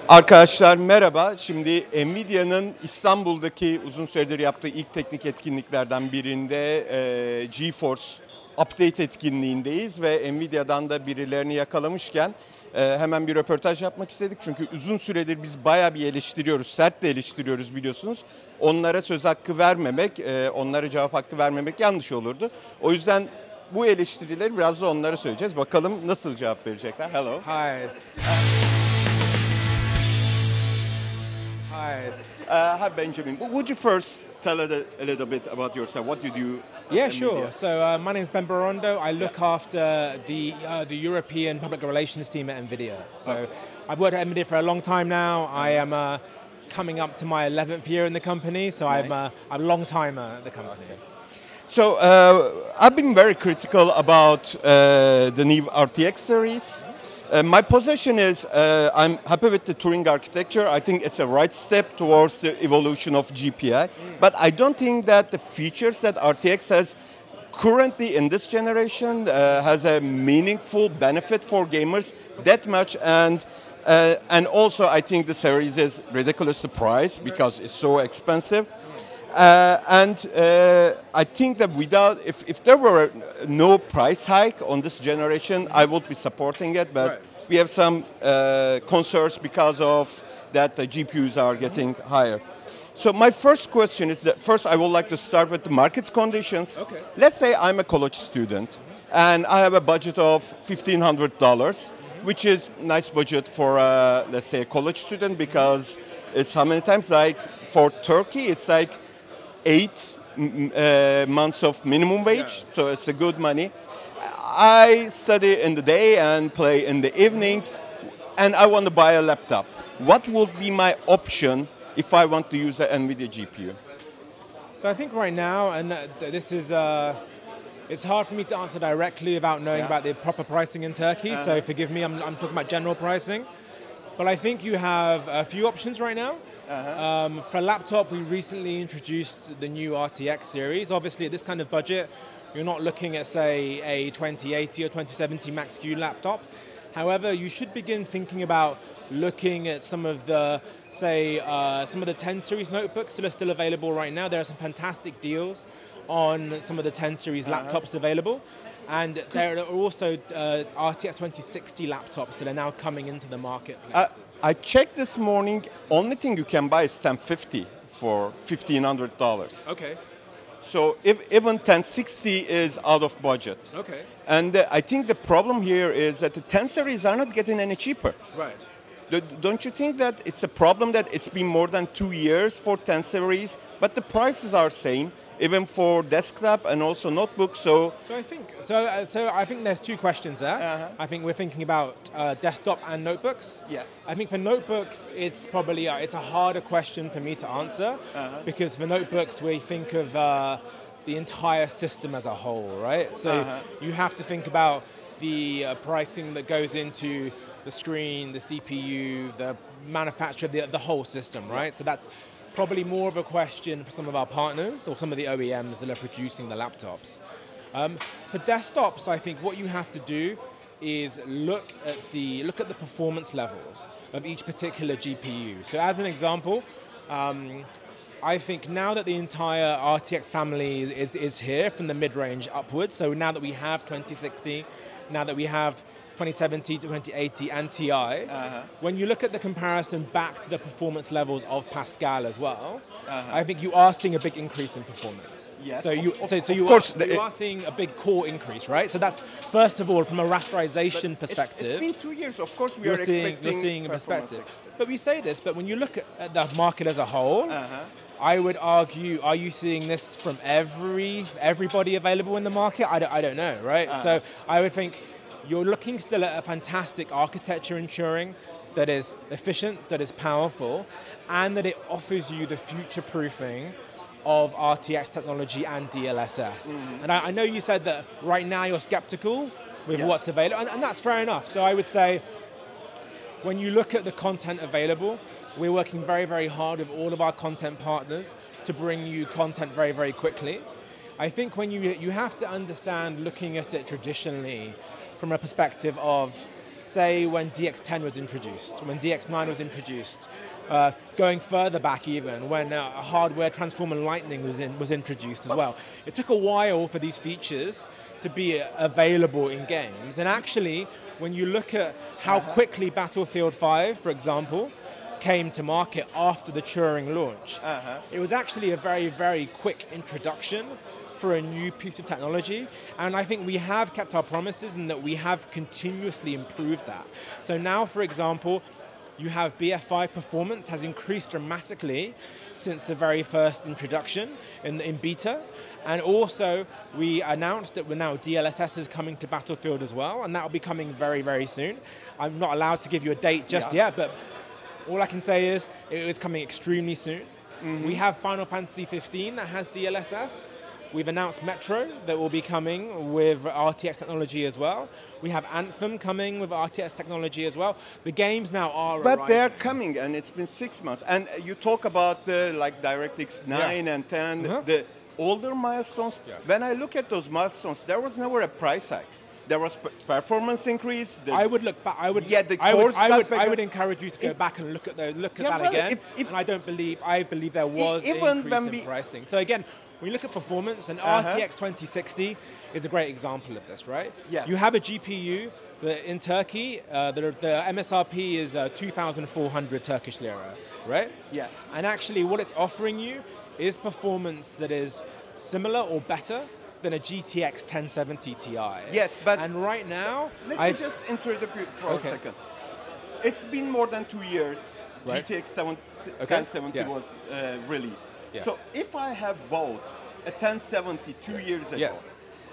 Arkadaşlar merhaba. Şimdi Nvidia'nın İstanbul'daki uzun süredir yaptığı ilk teknik etkinliklerden birinde GeForce Update etkinliğindeyiz ve Nvidia'dan da birilerini yakalamışken hemen bir röportaj yapmak istedik. Çünkü uzun süredir biz bayağı bir eleştiriyoruz, sert de eleştiriyoruz biliyorsunuz. Onlara söz hakkı vermemek, onlara cevap hakkı vermemek yanlış olurdu. O yüzden bu eleştirileri biraz da onlara söyleyeceğiz. Bakalım nasıl cevap verecekler. Hello. Hi. Hi. Hi Benjamin. Would you first tell us a little bit about yourself? What do you do? Yeah, sure. So my name is Berraondo. I look after the European public relations team at Nvidia. So I've worked at Nvidia for a long time now. I am coming up to my 11th year in the company, so Nice. I'm a long timer at the company. So I've been very critical about the new RTX series. My position is I'm happy with the Turing architecture. I think it's a right step towards the evolution of GPI. But I don't think that the features that RTX has currently in this generation has a meaningful benefit for gamers that much. And also I think the series is ridiculously priced because it's so expensive. I think that if there were no price hike on this generation, I would be supporting it. But Right. we have some concerns because of that the GPUs are getting higher. So my first question is that first I would like to start with the market conditions. Okay. Let's say I'm a college student and I have a budget of $1,500, which is nice budget for let's say a college student because it's how many times like for Turkey it's like 8 months of minimum wage, so it's a good money. I study in the day and play in the evening, and I want to buy a laptop. What would be my option if I want to use an Nvidia GPU? So I think right now, and this is, it's hard for me to answer directly without knowing about the proper pricing in Turkey, so forgive me, I'm talking about general pricing. But I think you have a few options right now. For laptop, we recently introduced the new RTX series. Obviously, at this kind of budget, you're not looking at, say, a 2080 or 2070 Max-Q laptop. However, you should begin thinking about looking at some of the, say, some of the 10 series notebooks that are still available right now. There are some fantastic deals on some of the 10 series laptops available. And there are also RTX 2060 laptops that are now coming into the marketplace. I checked this morning. Only thing you can buy is 1050 for $1,500. Okay. So even 1060 is out of budget. Okay. And I think the problem here is that the 10 series are not getting any cheaper. Right. Don't you think that it's a problem that it's been more than 2 years for 10 series, but the prices are same, even for desktop and also notebooks? So I think there's two questions there. I think we're thinking about desktop and notebooks. Yes. I think for notebooks, it's probably it's a harder question for me to answer because for notebooks we think of the entire system as a whole, right? So you have to think about the pricing that goes into the screen, the CPU, the manufacture, the whole system, right? So that's probably more of a question for some of our partners or some of the OEMs that are producing the laptops. For desktops, I think what you have to do is look at the performance levels of each particular GPU. So as an example, I think now that the entire RTX family is here from the mid-range upwards, so now that we have 2060, now that we have 2070, 2080, and Ti, when you look at the comparison back to the performance levels of Pascal as well, I think you are seeing a big increase in performance. Yes. So you are seeing a big core increase, right? So that's, first of all, from a rasterization perspective. It's been 2 years, of course we are expecting you're seeing a perspective. performance. But we say this, but when you look at the market as a whole, I would argue, are you seeing this from everybody available in the market? I don't know, right? So I would think you're looking still at a fantastic architecture ensuring that is efficient, that is powerful, and that it offers you the future-proofing of RTX technology and DLSS. And I know you said that right now you're skeptical with what's available, and that's fair enough. So I would say, when you look at the content available, we're working very, very hard with all of our content partners to bring you content very, very quickly. I think when you have to understand, looking at it traditionally, from a perspective of say when DX10 was introduced, when DX9 was introduced, going further back even, when hardware transformer lightning was introduced as well. It took a while for these features to be available in games. And actually, when you look at how quickly Battlefield 5, for example, came to market after the Turing launch, it was actually a very, very quick introduction for a new piece of technology, and I think we have kept our promises and that we have continuously improved that. So now, for example, you have BF5 performance has increased dramatically since the very first introduction in beta, and also we announced that now DLSS is coming to Battlefield as well, and that will be coming very, very soon. I'm not allowed to give you a date just yet, but all I can say is it is coming extremely soon. We have Final Fantasy 15 that has DLSS. We've announced Metro that will be coming with RTX technology as well. We have Anthem coming with RTX technology as well. The games now are But arriving. they're coming, and it's been 6 months. And you talk about the like DirectX 9 and 10, the older milestones. When I look at those milestones, there was never a price hike. There was performance increase. I would look back. I would encourage you to go back and look at that again. And I don't believe. I believe there was an increase in pricing. So again, when you look at performance, and RTX 2060 is a great example of this, right? Yes. You have a GPU that in Turkey, the MSRP is 2,400 Turkish lira, right? Yes. And actually, what it's offering you is performance that is similar or better than a GTX 1070 Ti. Yes, but and right now, let me just interrupt you for a second. It's been more than 2 years. Right. GTX 1070 was released. Yes. So if I have bought a 1070 2 years ago,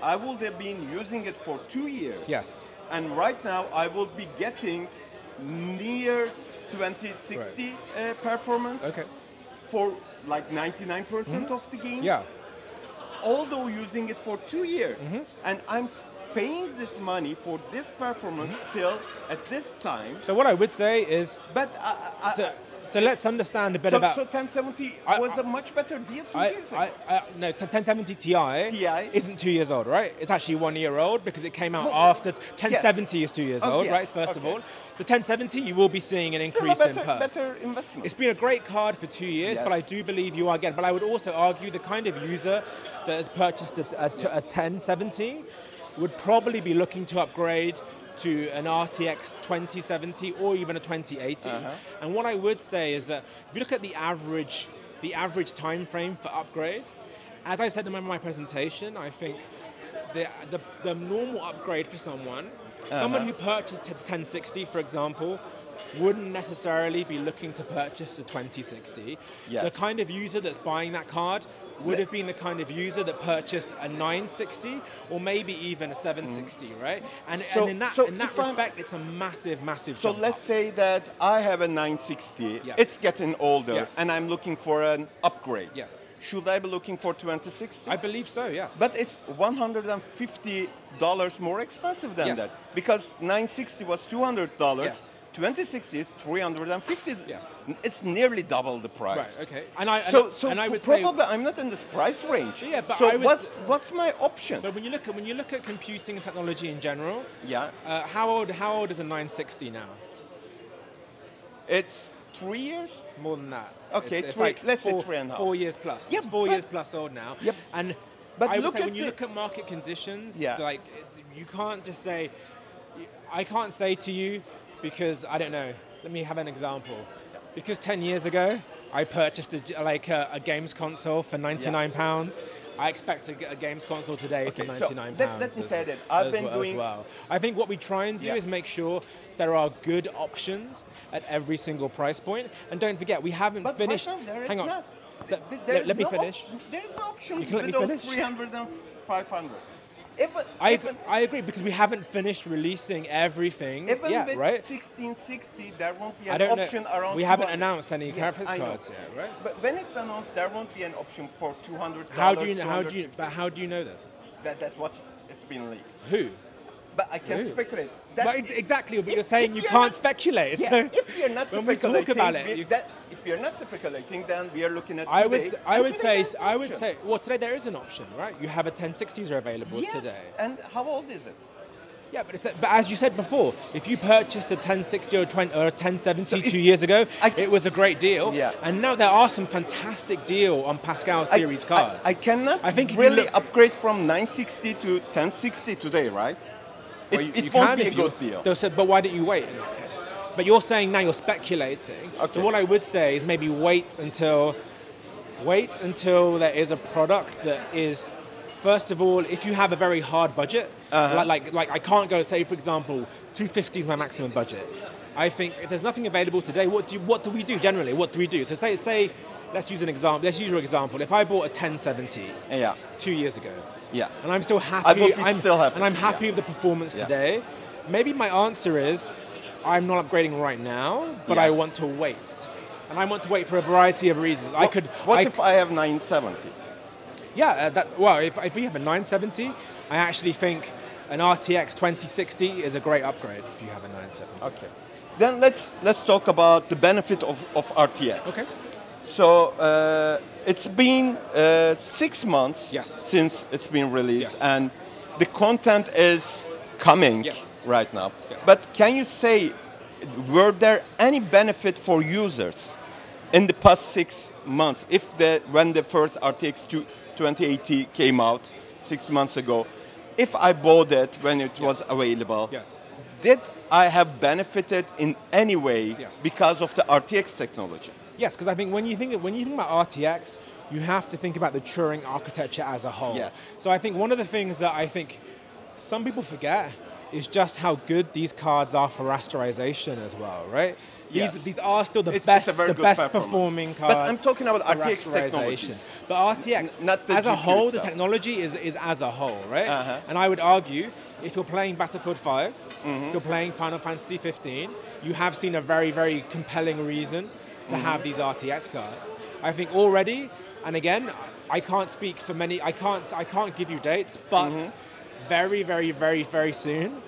I would have been using it for 2 years. Yes. And right now, I will be getting near 2060 performance for like 99% of the games. Yeah. Although using it for 2 years, and I'm paying this money for this performance still at this time. So what I would say is, but so let's understand a bit about. So 1070 was a much better deal 2 years ago. No, 1070 Ti isn't 2 years old, right? It's actually 1 year old because it came out after 1070 is 2 years old, right? First of all, the 1070 you will be seeing an increase in perf. Better investment. It's been a great card for 2 years, but I do believe you are getting. But I would also argue the kind of user that has purchased a 1070 would probably be looking to upgrade to an RTX 2070 or even a 2080. And what I would say is that if you look at the average time frame for upgrade, as I said in my presentation, I think the normal upgrade for someone who purchased a 1060, for example, wouldn't necessarily be looking to purchase a 2060. The kind of user that's buying that card would have been the kind of user that purchased a 960 or maybe even a 760, right? And in that respect, it's a massive, massive jump. So let's say that I have a 960, it's getting older, and I'm looking for an upgrade. Yes. Should I be looking for 2060? I believe so, yes. But it's $150 more expensive than that, because 960 was $200. 2060 is $350. Yes. It's nearly double the price. Right, okay. And I would probably I'm not in this price range. Yeah, but so what's my option? But when you look at computing and technology in general, how old is a 960 now? It's 3 years? More than that. Okay, it's like let's say 3.5. 4 years plus. It's 4 years plus old now. Yep. And but I would say when you look at market conditions, like you can't just say, I can't say to you, because I don't know. Let me have an example. Because 10 years ago, I purchased a games console for £99. I expect a games console today for £99. So let me say that I've been doing. As well. I think what we try and do is make sure there are good options at every single price point. And don't forget, we haven't finished. Hang on. Not. So, let me finish. There is an option you can let me finish. 300 and 500. I agree, because we haven't finished releasing everything yet, right? 1660, there won't be an option know. around. We haven't announced any graphics cards yet, right? But when it's announced, there won't be an option for $200. How do you know this? That's what it's been leaked. Who? But I can speculate. Exactly, but you're saying you can't speculate. Yeah, so if you're not when we talk about it, if you're not speculating, then we are looking at. I would say. Well, today there is an option, right? You have a 1060s are available today. And how old is it? Yeah, but as you said before, if you purchased a 1060 or a 1070 2 years ago, it was a great deal. Yeah. And now there are some fantastic deal on Pascal series cards. I cannot really upgrade from 960 to 1060 today, right? It won't be a good deal. But why don't you wait in that case? But you're saying now you're speculating. Okay. So what I would say is maybe wait until there is a product that is, first of all, if you have a very hard budget, like I can't go say, for example, 250 is my maximum budget. I think if there's nothing available today, what do we do generally? What do we do? So say let's use an example. Let's use your example. If I bought a 1070 2 years ago, and I'm still happy, I'm happy with the performance today, maybe my answer is I'm not upgrading right now, but I want to wait. And I want to wait for a variety of reasons. What if I have 970? Yeah, if you have a 970, I actually think an RTX 2060 is a great upgrade if you have a 970. Okay. Then let's talk about the benefit of RTX. Okay. So it's been 6 months since it's been released, and the content is coming right now. Yes. But can you say, were there any benefit for users in the past 6 months? When the first RTX 2080 came out 6 months ago, if I bought it when it was available, did I have benefited in any way because of the RTX technology? Yes, because I think when you think about RTX, you have to think about the Turing architecture as a whole. Yes. So I think one of the things that I think some people forget is just how good these cards are for rasterization as well, right? These are still the best performing cards. But I'm talking about RTX technology. But RTX, as a whole, the technology is as a whole, right? And I would argue, if you're playing Battlefield 5, if you're playing Final Fantasy 15, you have seen a very, very compelling reason to have these RTX cards. I think already, and again, I can't speak for many, I can't give you dates, but very, very, very, very soon,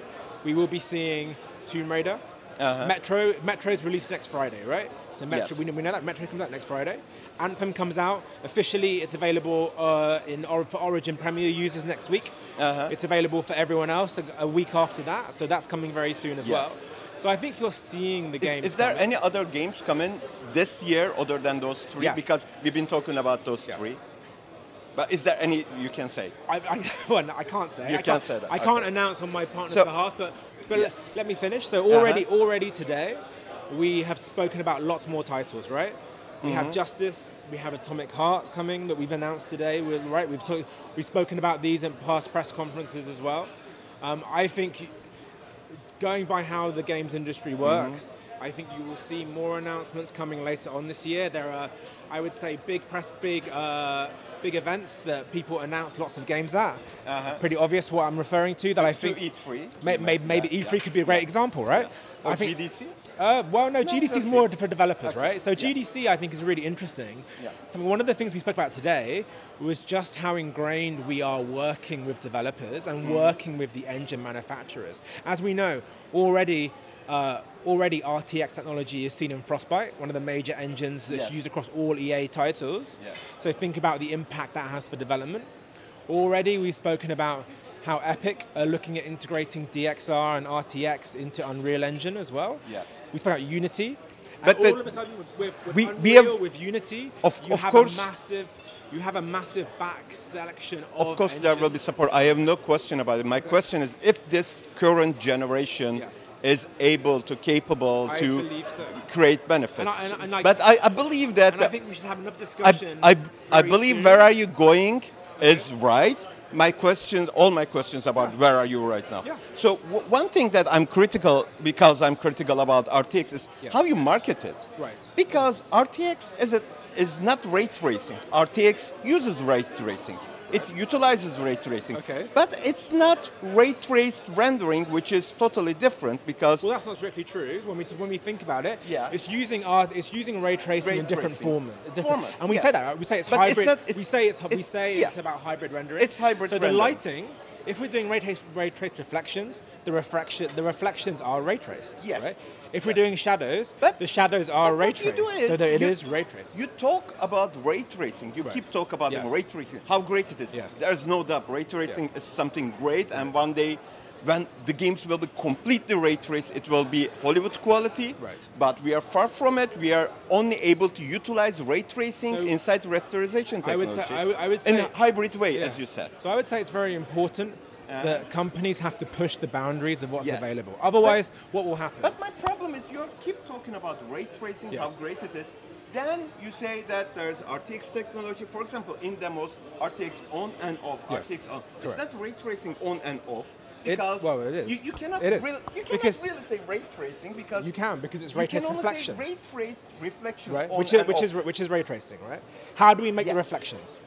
we will be seeing Tomb Raider. Metro's released next Friday, right? So Metro, we know that Metro comes out next Friday. Anthem comes out officially. It's available for Origin Premier users next week. It's available for everyone else a week after that. So that's coming very soon as well. So I think you're seeing the games. Is there any other games coming this year other than those three? Yes. Because we've been talking about those three. But is there any you can say? Well, no, I can't say. You can't say that. I can't announce on my partner's behalf, but let me finish. So already today, we have spoken about lots more titles, right? We have Justice, we have Atomic Heart coming that we've announced today, right? We've spoken about these in past press conferences as well. I think going by how the games industry works, I think you will see more announcements coming later on this year. There are, I would say, big events that people announce lots of games at. Pretty obvious what I'm referring to. That I think E3. Maybe E3 could be a great example, right? Or I think GDC. Well, no, GDC is more for developers, right? So GDC, I think, is really interesting. I mean, one of the things we spoke about today was just how ingrained we are working with developers and working with the engine manufacturers. As we know, already RTX technology is seen in Frostbite, one of the major engines that's used across all EA titles. So think about the impact that has for development. Already we've spoken about how Epic are looking at integrating DXR and RTX into Unreal Engine as well. We spoke about Unity. But all of a sudden with Unreal, with Unity, you have a massive back selection of Of course there will be support. I have no question about it. My question is if this current generation is capable to create benefits. But I believe that... And I think we should have another discussion. I believe where are you going is right. All my questions about where are you right now. So one thing that I'm critical about RTX is how you market it. Because RTX is not ray tracing. RTX uses ray tracing. It utilizes ray tracing, but it's not ray traced rendering, which is totally different because. Well, that's not strictly true. When we think about it, it's using ray tracing in different formats. And we say that, right? We say it's hybrid. We say it's about hybrid rendering. It's hybrid. So the lighting, if we're doing ray traced reflections, the reflections are ray traced. Right? If we're doing shadows, the shadows are ray traced, so that it is ray traced. You talk about ray tracing. You keep talking about ray tracing. How great it is. There's no doubt ray tracing is something great, and one day when the games will be completely ray traced, it will be Hollywood quality. Right. But we are far from it. We are only able to utilize ray tracing inside rasterization technology. I would say in a hybrid way, as you said. So I would say it's very important that companies have to push the boundaries of what's available. Otherwise, what will happen? But my problem is you keep talking about ray tracing, how great it is. Then you say that there's RTX technology. For example, in demos, RTX on and off, RTX on. Correct. Is that ray tracing on and off? Because it is. You cannot, it is. You cannot really say ray tracing because you can, because it's ray traced reflections. Ray traced reflections, right? on Which is ray tracing, right? How do we make the reflections?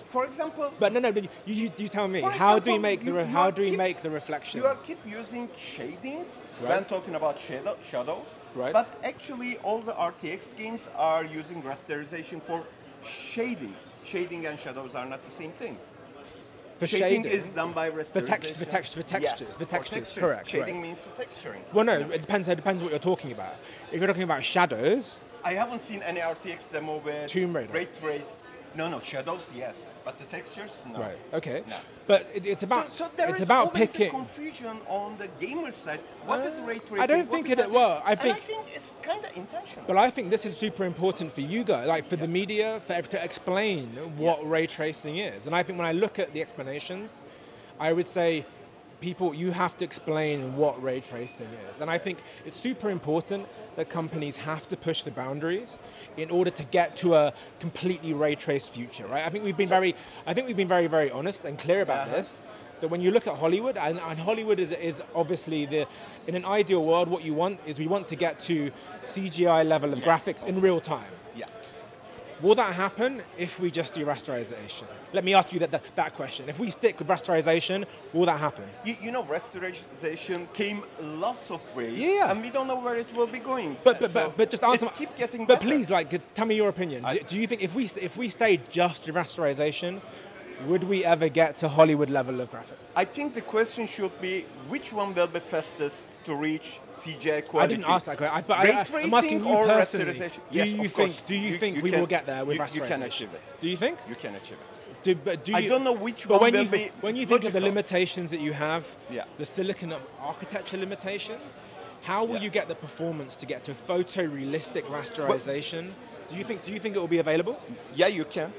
For example, but no, you tell me. How do we make the reflections? You are keep using shadings when talking about shadows, right? But actually, all the RTX games are using rasterization for shading. Shading and shadows are not the same thing. For shading shading is done by rasterization. For textures, correct. Shading means for texturing. Well, no, it depends what you're talking about. If you're talking about shadows, I haven't seen any RTX demo with ray trace. No, shadows, yes, but the textures, no. Right. Okay. No. But it's about it's about picking. A confusion on the gamer side. What is ray tracing? I don't think it. Well, I think it's kind of intentional. But I think this is super important for you guys, like for the media, to explain what ray tracing is. And I think when I look at the explanations, I would say, people, you have to explain what ray tracing is. And I think it's super important that companies have to push the boundaries in order to get to a completely ray traced future, right? I think we've been very, very honest and clear about this. That when you look at Hollywood, and Hollywood is obviously in an ideal world, what you want is we want to get to CGI level of graphics in real time. Yeah. Will that happen if we just do rasterization? Let me ask you that question. If we stick with rasterization, will that happen? You know, rasterization came lots of ways, yeah, and we don't know where it will be going. But just answer. Keep getting but better. Please, tell me your opinion. Do you think if we stayed just with rasterization, would we ever get to Hollywood level of graphics? I think the question should be which one will be fastest to reach CGI quality. I didn't ask that question, but I'm asking you personally. Do you think we will get there with rasterization? You can achieve it. Do you think? You can achieve it. I don't know which one will be when you think of the limitations that you have, the silicon architecture limitations, how will you get the performance to get to photorealistic rasterization? Do you think it will be available? Yeah, you can.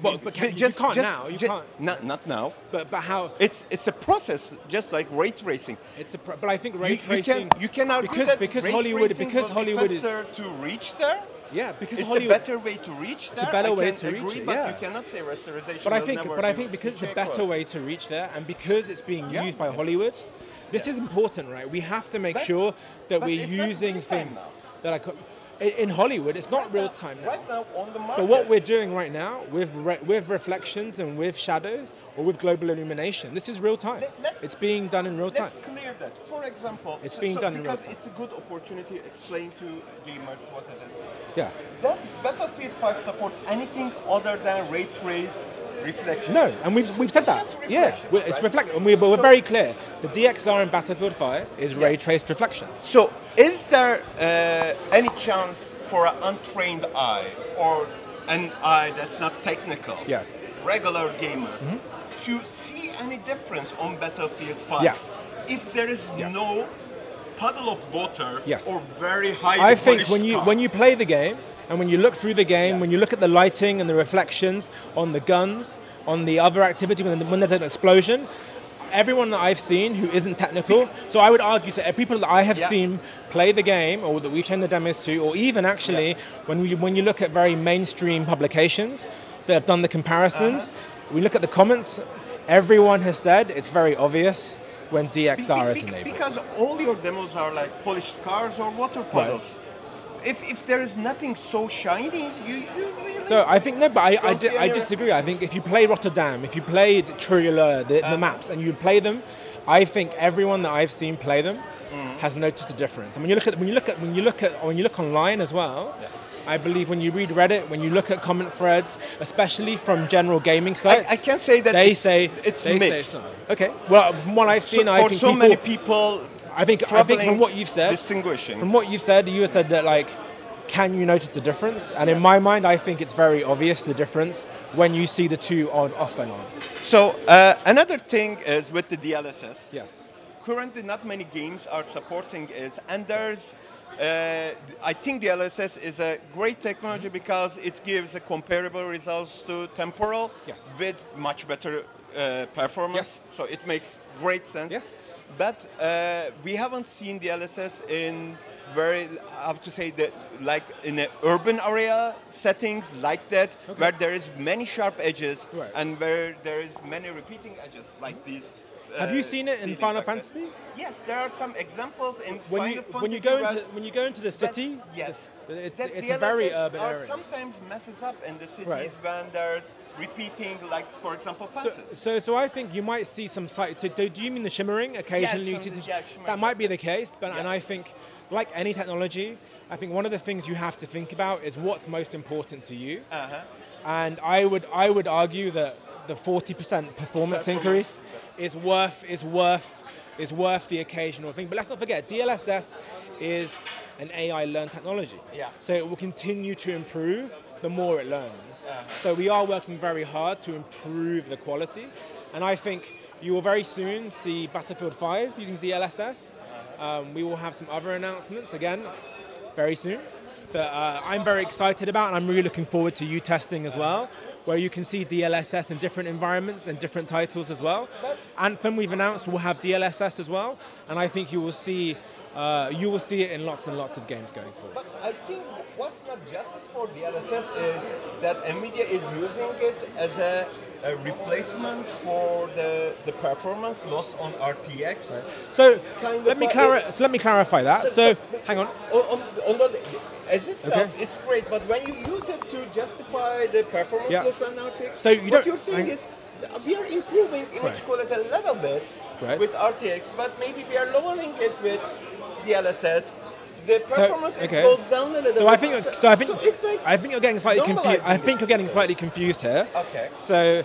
But you can't now. You can't. Not now. But how? It's a process, just like ray tracing. But I think ray tracing. You can argue that because ray Hollywood is faster to reach there. Yeah, because it's Hollywood, a better way to reach there. It's a better way to agree, reach it. But yeah. you cannot say rasterization. But I think because it's a better way to reach there, and because it's being used by Hollywood, this is important, right? We have to make sure that we're using things that are. In Hollywood, it's not real time now. Right now on the market. But what we're doing right now with reflections and with shadows or with global illumination, this is real time. It's being done in real time. Let's clear that. For example, it's being done in real time. It's a good opportunity to explain to gamers what it is. Yeah. Does Battlefield 5 support anything other than ray traced reflections? No, and we've said that. Yeah, it's reflective, and we're very clear. The DXR in Battlefield 5 is ray traced reflection. So, is there any chance for an untrained eye or an eye that's not technical, regular gamer, to see any difference on Battlefield 5? Yes. If there is no puddle of water or very high I think when you play the game and when you look through the game, when you look at the lighting and the reflections on the guns, on the other activity, when there's an explosion, everyone that I've seen who isn't technical, so I would argue that people that I have seen play the game or that we've shown the demos to, or even actually when you look at very mainstream publications that have done the comparisons, we look at the comments, everyone has said it's very obvious when DXR is enabled. Because all your demos are like polished cars or water puddles. Right. If there is nothing so shiny, you really... So I think, no, but I disagree. I think if you play Rotterdam, if you played Trulala, the maps, and you play them, I think everyone that I've seen play them has noticed a difference. And when you look online as well, I believe when you read Reddit, when you look at comment threads, especially from general gaming sites, I can't say that they say it's mixed. Say it's not. Okay. Well, from what I've seen, I think many people. I think from what you've said, distinguishing. From what you've said, you said that like, can you notice the difference? And in my mind, I think it's very obvious the difference when you see the two on off and on. So another thing is with the DLSS. Yes. currently not many games are supporting is, and there's, I think the DLSS is a great technology because it gives a comparable results to temporal with much better performance. So it makes great sense. But we haven't seen the DLSS in very, I have to say that, like in an urban area settings like that, where there is many sharp edges and where there is many repeating edges like these. Have you seen it in Final Fantasy? Yes, there are some examples in when Final Fantasy. When you go into the city, it's a DLSS very urban area. Sometimes messes up in the cities when there's repeating, like for example, fences. So I think you might see some slight. Do you mean the shimmering occasionally? Yes, that might be the case, but and I think, like any technology, I think one of the things you have to think about is what's most important to you. And I would argue that the 40% performance increase is worth the occasional thing. But let's not forget, DLSS is an AI learned technology. So it will continue to improve the more it learns. So we are working very hard to improve the quality. And I think you will very soon see Battlefield 5 using DLSS. We will have some other announcements again very soon that I'm very excited about, and I'm really looking forward to you testing as well, where you can see DLSS in different environments and different titles as well. Anthem, we've announced, will have DLSS as well, and I think you will see it in lots and lots of games going forward. But I think what's not justice for DLSS is that Nvidia is using it as a replacement for the performance lost on RTX. So let me clarify that. So hang on. As itself, it's great, but when you use it to justify the performance loss on RTX, so what you're saying is we are improving image quality a little bit with RTX, but maybe we are lowering it with DLSS. The performance goes down a little bit. I think you're getting slightly confused. I think you're getting slightly confused here. Okay. So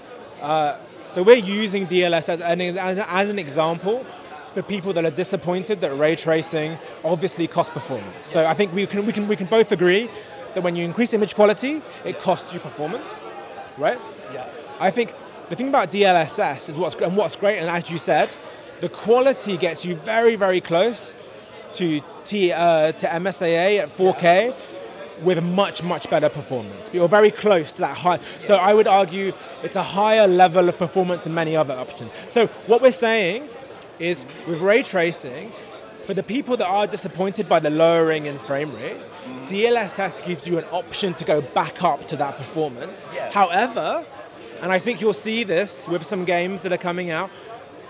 we're using DLSS as an example for people that are disappointed that ray tracing obviously costs performance. So I think we can both agree that when you increase image quality, it costs you performance, right? Yeah. I think the thing about DLSS is what's great, and as you said, the quality gets you very, very close to MSAA at 4K with much, much better performance. But you're very close to that high. So I would argue it's a higher level of performance than many other options. So what we're saying is with ray tracing, for the people that are disappointed by the lowering in frame rate, DLSS gives you an option to go back up to that performance. However, and I think you'll see this with some games that are coming out,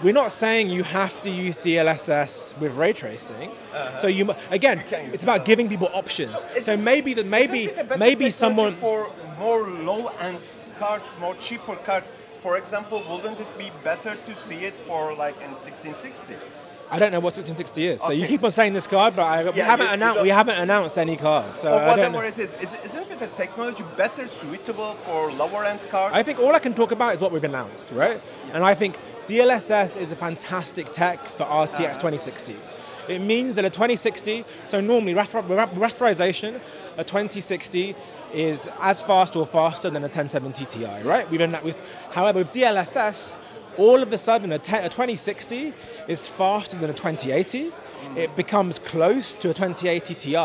we're not saying you have to use DLSS with ray tracing. So it's about giving people options. So maybe someone for more low-end cars, more cheaper cars. For example, wouldn't it be better to see it for like in 1660? I don't know what 1660 is. So you keep on saying this card, but we haven't announced any card. So or whatever it is, isn't it a technology better suitable for lower-end cars? I think all I can talk about is what we've announced, right? And I think DLSS is a fantastic tech for RTX 2060. It means that a 2060, so normally rasterization, a 2060 is as fast or faster than a 1070 Ti, right? However, with DLSS, all of a sudden a 2060 is faster than a 2080. It becomes close to a 2080 Ti.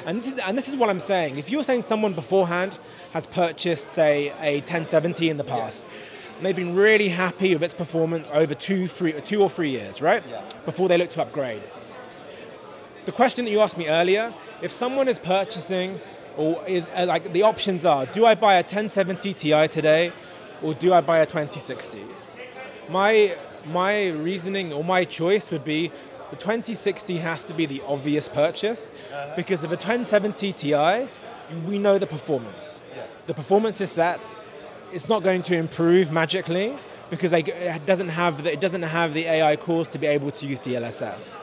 And this is what I'm saying. If you're saying someone beforehand has purchased, say, a 1070 in the past, and they've been really happy with its performance over 2 or 3 years, right? Before they look to upgrade. The question that you asked me earlier, if someone is purchasing, or is like the options are, do I buy a 1070 Ti today, or do I buy a 2060? My reasoning or my choice would be the 2060 has to be the obvious purchase, because of a 1070 Ti, we know the performance. The performance is set. It's not going to improve magically because it doesn't have the AI cores to be able to use DLSS.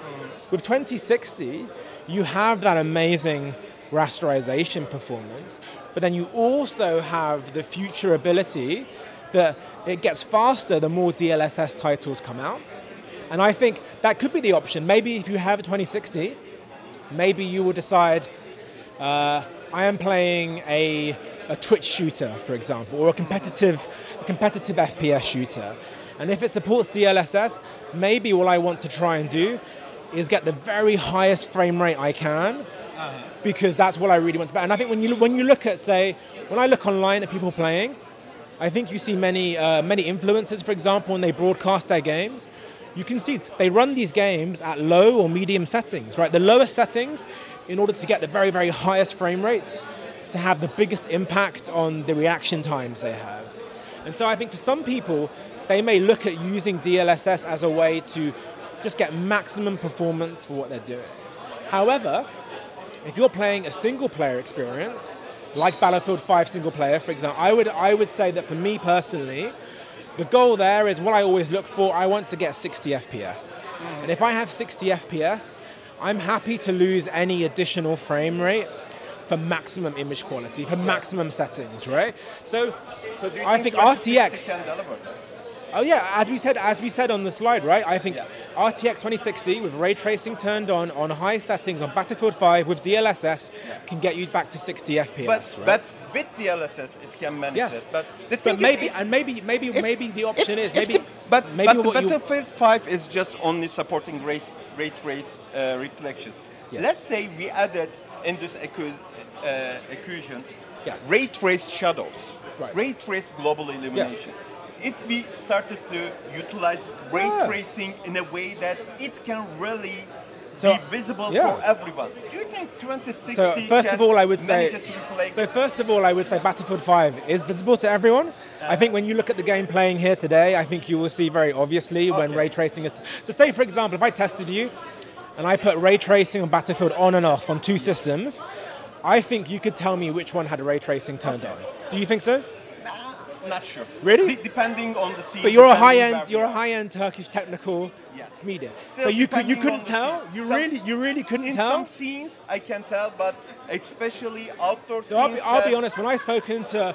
With 2060, you have that amazing rasterization performance, but then you also have the future ability that it gets faster the more DLSS titles come out. And I think that could be the option. Maybe if you have a 2060, maybe you will decide, I am playing a Twitch shooter, for example, or a competitive FPS shooter. And if it supports DLSS, maybe all I want to try and do is get the very highest frame rate I can, because that's what I really want to. And I think when you look at, say, when I look online at people playing, I think you see many influencers, for example, when they broadcast their games. You can see they run these games at low or medium settings, right? The lowest settings, in order to get the very, very highest frame rates, to have the biggest impact on the reaction times they have. And so I think for some people, they may look at using DLSS as a way to just get maximum performance for what they're doing. However, if you're playing a single player experience, like Battlefield 5 single player, for example, I would say that for me personally, the goal there is what I always look for. I want to get 60 FPS. And if I have 60 FPS, I'm happy to lose any additional frame rate for maximum image quality, for maximum settings, right? So do you I think RTX. can deliver? Oh yeah, as we said on the slide, right? I think RTX 2060 with ray tracing turned on high settings on Battlefield 5 with DLSS can get you back to 60 FPS. But with DLSS it can manage it. But the thing maybe the option is but Battlefield 5 is just only supporting ray traced reflections. Yes. Let's say we added in this equation ray traced shadows, ray traced global illumination. Yes. If we started to utilize ray tracing in a way that it can really be visible for everyone, do you think 2060 So first of all, I would say Battlefield 5 is visible to everyone. I think when you look at the game playing here today, I think you will see very obviously when ray tracing is. So say for example, if I tested you and I put ray tracing on Battlefield on and off on two systems, I think you could tell me which one had ray tracing turned on. Do you think so? Not sure. Really? Depending on the scene. But you're a high-end Turkish technical media. Still, so you couldn't tell. You really couldn't tell. In some scenes I can tell, but especially outdoor scenes. So I'll be honest. When I've spoken to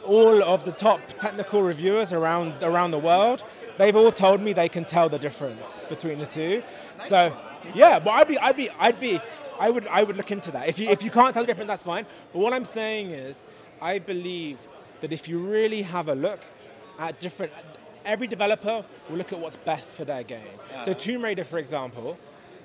all of the top technical reviewers around the world, they've all told me they can tell the difference between the two. So yeah, but I would look into that. If you can't tell the difference, that's fine. But what I'm saying is, I believe that if you really have a look at every developer will look at what's best for their game. So Tomb Raider, for example,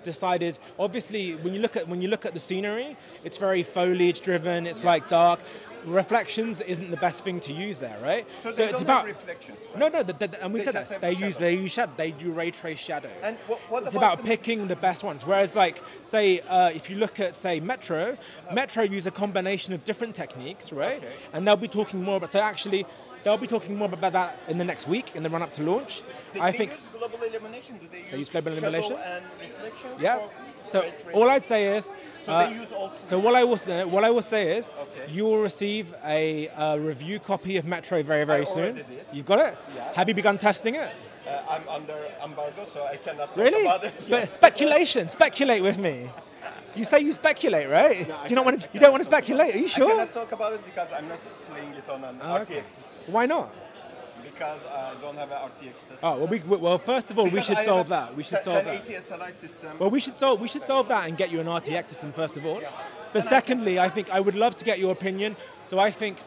decided, obviously, when you look at the scenery, it's very foliage driven, it's like dark. Reflections isn't the best thing to use there, right? So they don't have reflections. Right? No, and we said that they use shadow. They do ray trace shadows. And what it's about picking the best ones. Whereas, like, say, if you look at, say, Metro use a combination of different techniques, right? Okay. And they'll be talking more about. So actually, they'll be talking more about that in the next week, in the run up to launch. I think. They use global illumination. Do they use global illumination and reflections? Yes. So all I'd say is. They use all three. So what I will say is, you will receive a review copy of Metro very, very soon. Did. You've got it? Yeah. Have you begun testing it? I'm under embargo, so I cannot talk about it. But speculate with me. You say you speculate, right? No, you don't want to speculate. Are you sure? I cannot talk about it because I'm not playing it on an RTX system. Why not? Because I don't have an RTX system. Oh well, first of all, we should solve that. We should solve that. ATSLI system. Well, we should solve that and get you an RTX system first of all. Yeah. But secondly, I think I would love to get your opinion. So I think,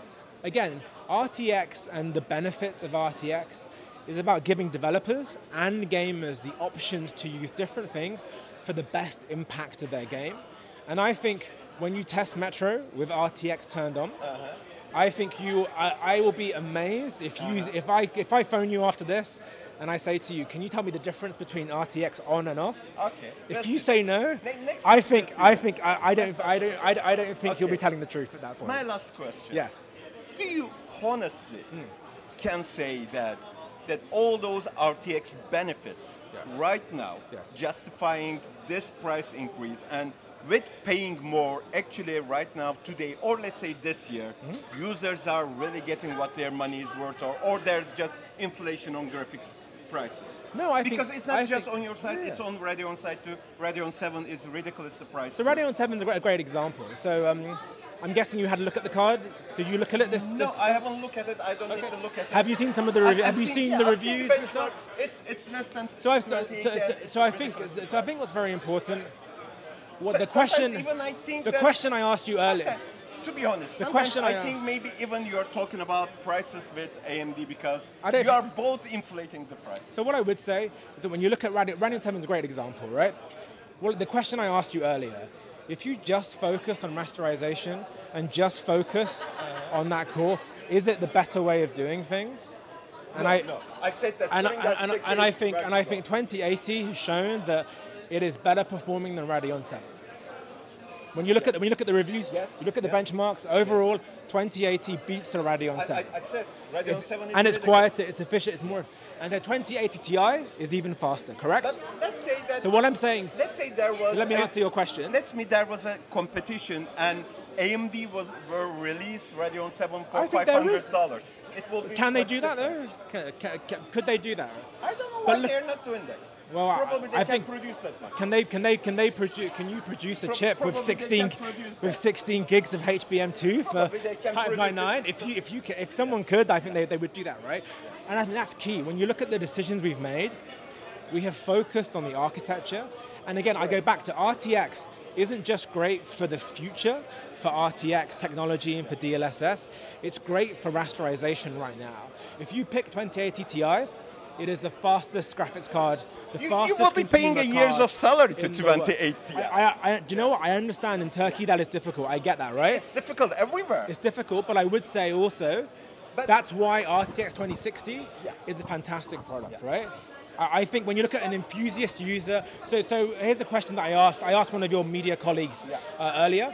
again, RTX and the benefits of RTX is about giving developers and gamers the options to use different things for the best impact of their game. And I think when you test Metro with RTX turned on, I think I will be amazed if I phone you after this and I say to you, can you tell me the difference between RTX on and off? Okay. If you say no, I don't think you'll be telling the truth at that point. My last question. Yes. Do you honestly can say that all those RTX benefits right now justifying this price increase, and with paying more, actually right now, today, or let's say this year, users are really getting what their money is worth, or there's just inflation on graphics prices? No, because it's not just on your side, it's on Radeon side too. Radeon 7 is ridiculous the price. So Radeon 7 is a great example. So I'm guessing you had a look at the card. Did you look at it? I haven't looked at it. I don't need to look at it. Have you seen some of the reviews? Have you seen the reviews and stuff? It's less than. So I think what's very important. The question I asked you earlier. to be honest, the question I think maybe even you're talking about prices with AMD because you are both inflating the price. So what I would say is that when you look at Radeon 7 is a great example, right? Well, the question I asked you earlier, if you just focus on rasterization and just focus on that core, is it the better way of doing things? And no. I said that. I think 2080 has shown that it is better performing than Radeon 7. When you look at the reviews, you look at the benchmarks. Overall, 2080 beats the Radeon 7. I said Radeon 7 is and it's quieter, it's efficient, it's more. And the 2080 Ti is even faster, correct? But let's say that. So what I'm saying. Let's say there was. So let me answer your question. Let's say there was a competition and AMD were released Radeon 7 for $500. It will be. Can they do that though? Could they do that? I don't know why they're not doing that. Well, probably they can't produce that much. Can you produce a chip with 16 gigs of HBM2 for 599? If someone could, I think they would do that, right? And I think that's key. When you look at the decisions we've made, we have focused on the architecture. And again, I go back to RTX isn't just great for the future, for RTX technology and for DLSS. It's great for rasterization right now. If you pick 2080 Ti, it is the fastest graphics card, you will be paying a years of salary to 2080. Do you know what? I understand in Turkey that is difficult. I get that, right? It's difficult everywhere. It's difficult, but I would say also, that's why RTX 2060 is a fantastic product, right? I think when you look at an enthusiast user, so here's a question that I asked. I asked one of your media colleagues earlier.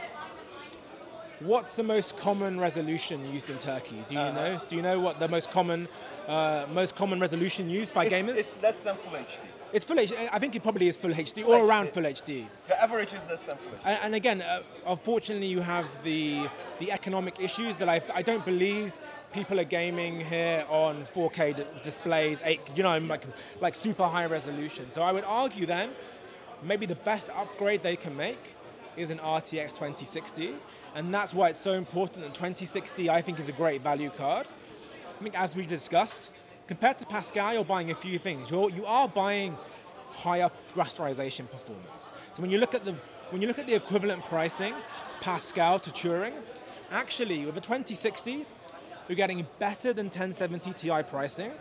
What's the most common resolution used in Turkey? Do you know? Do you know what the most common resolution used by gamers? It's less than Full HD. It's Full HD. I think it probably is Full HD or around Full HD. The average is less than Full HD. And again, unfortunately, you have the economic issues that I don't believe people are gaming here on 4K displays, like super high resolution. So I would argue then, maybe the best upgrade they can make is an RTX 2060, and that's why it's so important that 2060 I think is a great value card. I think as we discussed, compared to Pascal, you're buying a few things. You are buying higher rasterization performance. So when you look at the equivalent pricing, Pascal to Turing, actually with a 2060, you're getting better than 1070 Ti pricing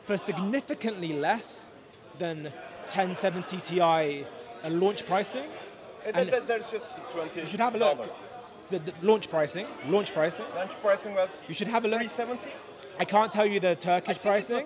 for significantly less than 1070 Ti launch pricing. There's just 20. You should have a look. The launch pricing. Launch pricing was. You should have a look. 370. I can't tell you the Turkish pricing,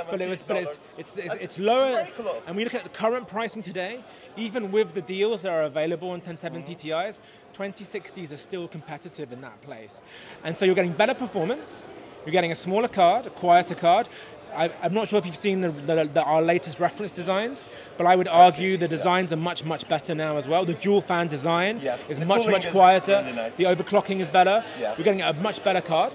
but it's lower. And we look at the current pricing today, even with the deals that are available on 1070 Ti's, 2060s are still competitive in that place. And so you're getting better performance, you're getting a smaller card, a quieter card. I'm not sure if you've seen our latest reference designs, but I would argue the designs are much, much better now as well. The dual fan design is much, much quieter. Really nice. The overclocking is better. Yes. You're getting a much better card.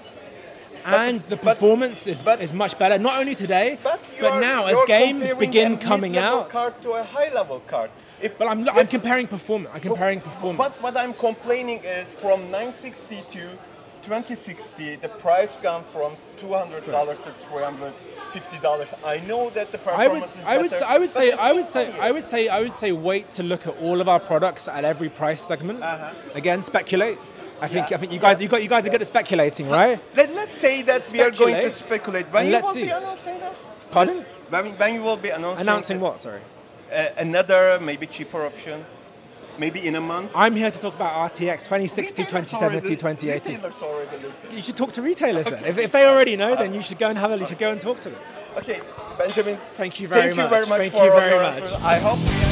And the performance is much better, not only today, but now as games begin coming out. Card to a high-level card. But I'm comparing performance. But what I'm complaining is from 960 to 2060, the price gone from $200 to $350. I know that the performance is better. I would say wait to look at all of our products at every price segment. Again, speculate. I think you guys are good at speculating, right? Let's say that we are going to speculate. When you will be announcing that? Pardon? When you will be announcing? Announcing what? Sorry. Another maybe cheaper option. Maybe in a month. I'm here to talk about RTX 2060, 2070, 2080. Retailers already listed. You should talk to retailers then. If they already know, then you should go and go and talk to them. Okay, Benjamin. Thank you very much. Thank you very much. I hope.